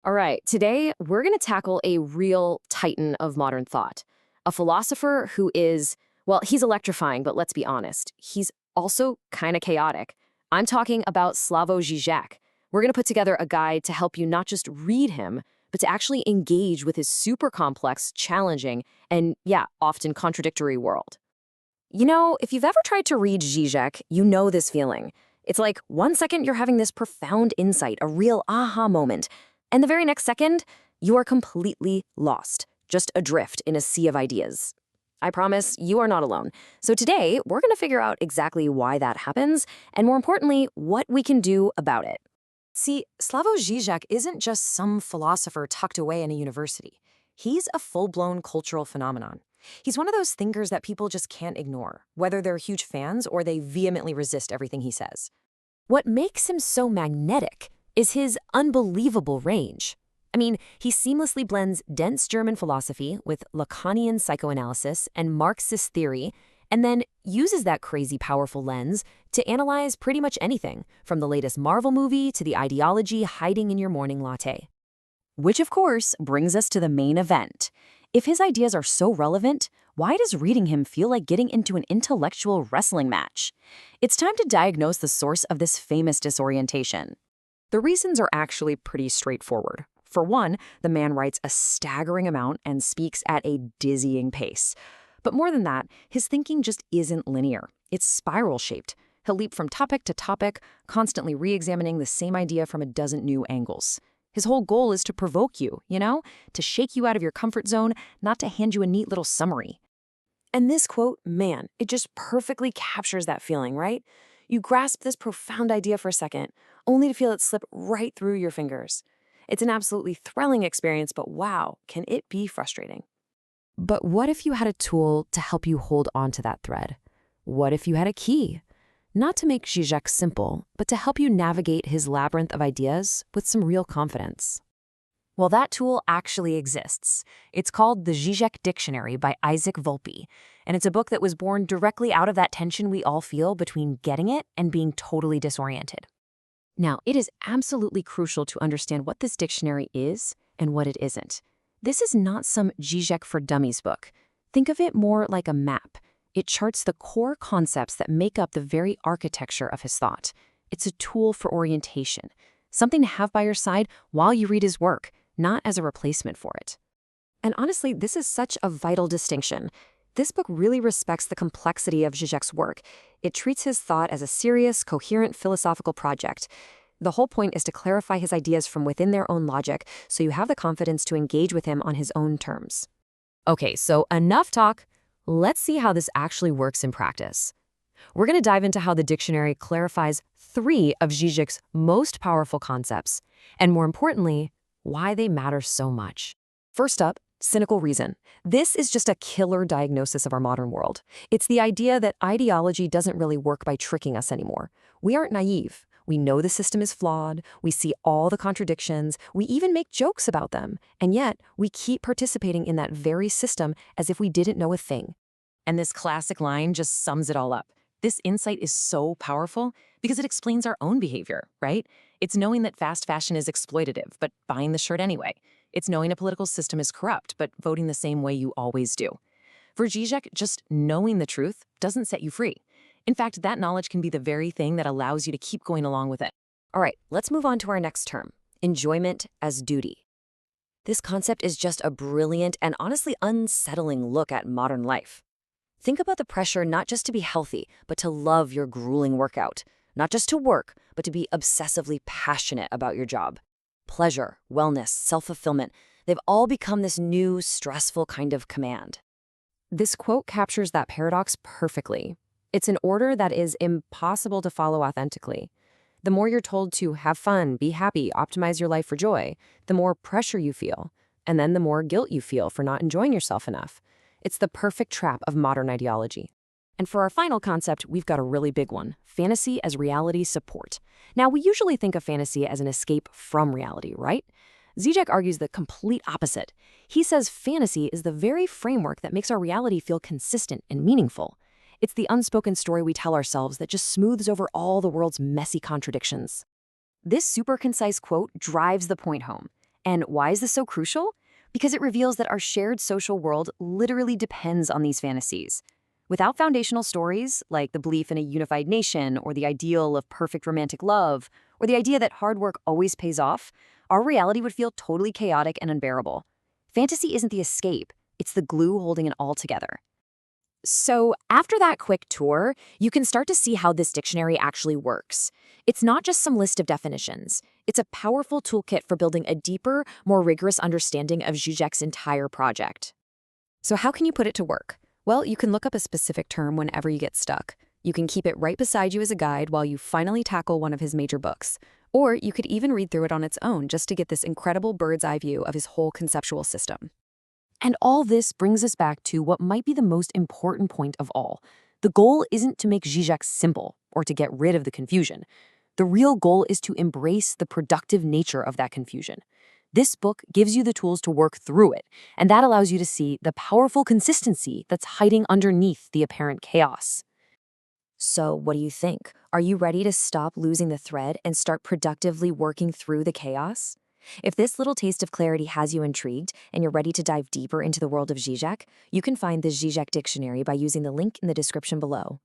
All right, today we're going to tackle a real titan of modern thought, a philosopher who is, well, he's electrifying, but let's be honest, he's also kind of chaotic. I'm talking about Slavoj Žižek. We're going to put together a guide to help you not just read him, but to actually engage with his super complex, challenging, and yeah, often contradictory world. You know, if you've ever tried to read Žižek, you know this feeling. It's like 1 second you're having this profound insight, a real aha moment, and the very next second, you are completely lost, just adrift in a sea of ideas. I promise you are not alone. So today, we're going to figure out exactly why that happens, and more importantly, what we can do about it. See, Slavoj Žižek isn't just some philosopher tucked away in a university. He's a full-blown cultural phenomenon. He's one of those thinkers that people just can't ignore, whether they're huge fans or they vehemently resist everything he says. What makes him so magnetic is his unbelievable range. I mean, he seamlessly blends dense German philosophy with Lacanian psychoanalysis and Marxist theory, and then uses that crazy powerful lens to analyze pretty much anything, from the latest Marvel movie to the ideology hiding in your morning latte. Which, of course, brings us to the main event. If his ideas are so relevant, why does reading him feel like getting into an intellectual wrestling match? It's time to diagnose the source of this famous disorientation. The reasons are actually pretty straightforward. For one, the man writes a staggering amount and speaks at a dizzying pace. But more than that, his thinking just isn't linear. It's spiral-shaped. He'll leap from topic to topic, constantly re-examining the same idea from a dozen new angles. His whole goal is to provoke you, to shake you out of your comfort zone, not to hand you a neat little summary. And this quote, man, it just perfectly captures that feeling, right? You grasp this profound idea for a second, only to feel it slip right through your fingers. It's an absolutely thrilling experience, but wow, can it be frustrating. But what if you had a tool to help you hold on to that thread? What if you had a key? Not to make Žižek simple, but to help you navigate his labyrinth of ideas with some real confidence. Well, that tool actually exists. It's called the Žižek Dictionary by Isaac Volpe, and it's a book that was born directly out of that tension we all feel between getting it and being totally disoriented. Now, it is absolutely crucial to understand what this dictionary is and what it isn't. This is not some Žižek for Dummies book. Think of it more like a map. It charts the core concepts that make up the very architecture of his thought. It's a tool for orientation, something to have by your side while you read his work, not as a replacement for it. And honestly, this is such a vital distinction. This book really respects the complexity of Žižek's work. It treats his thought as a serious, coherent philosophical project. The whole point is to clarify his ideas from within their own logic, so you have the confidence to engage with him on his own terms. Okay, so enough talk. Let's see how this actually works in practice. We're going to dive into how the dictionary clarifies 3 of Žižek's most powerful concepts, and more importantly, why they matter so much. First up, cynical reason. This is just a killer diagnosis of our modern world. It's the idea that ideology doesn't really work by tricking us anymore. We aren't naive. We know the system is flawed. We see all the contradictions. We even make jokes about them. And yet, we keep participating in that very system as if we didn't know a thing. And this classic line just sums it all up. This insight is so powerful because it explains our own behavior, right? It's knowing that fast fashion is exploitative, but buying the shirt anyway. It's knowing a political system is corrupt, but voting the same way you always do. For Žižek, just knowing the truth doesn't set you free. In fact, that knowledge can be the very thing that allows you to keep going along with it. All right, let's move on to our next term, enjoyment as duty. This concept is just a brilliant and honestly unsettling look at modern life. Think about the pressure not just to be healthy, but to love your grueling workout. Not just to work, but to be obsessively passionate about your job. Pleasure, wellness, self-fulfillment, they've all become this new, stressful kind of command. This quote captures that paradox perfectly. It's an order that is impossible to follow authentically. The more you're told to have fun, be happy, optimize your life for joy, the more pressure you feel, and then the more guilt you feel for not enjoying yourself enough. It's the perfect trap of modern ideology. And for our final concept, we've got a really big one, fantasy as reality support. Now, we usually think of fantasy as an escape from reality, right? Žižek argues the complete opposite. He says fantasy is the very framework that makes our reality feel consistent and meaningful. It's the unspoken story we tell ourselves that just smooths over all the world's messy contradictions. This super concise quote drives the point home. And why is this so crucial? Because it reveals that our shared social world literally depends on these fantasies. Without foundational stories, like the belief in a unified nation or the ideal of perfect romantic love, or the idea that hard work always pays off, our reality would feel totally chaotic and unbearable. Fantasy isn't the escape, it's the glue holding it all together. So, after that quick tour, you can start to see how this dictionary actually works. It's not just some list of definitions. It's a powerful toolkit for building a deeper, more rigorous understanding of Žižek's entire project. So how can you put it to work? Well, you can look up a specific term whenever you get stuck. You can keep it right beside you as a guide while you finally tackle one of his major books. Or you could even read through it on its own just to get this incredible bird's eye view of his whole conceptual system. And all this brings us back to what might be the most important point of all. The goal isn't to make Žižek simple or to get rid of the confusion. The real goal is to embrace the productive nature of that confusion. This book gives you the tools to work through it, and that allows you to see the powerful consistency that's hiding underneath the apparent chaos. So, what do you think? Are you ready to stop losing the thread and start productively working through the chaos? If this little taste of clarity has you intrigued and you're ready to dive deeper into the world of Žižek, you can find the Žižek Dictionary by using the link in the description below.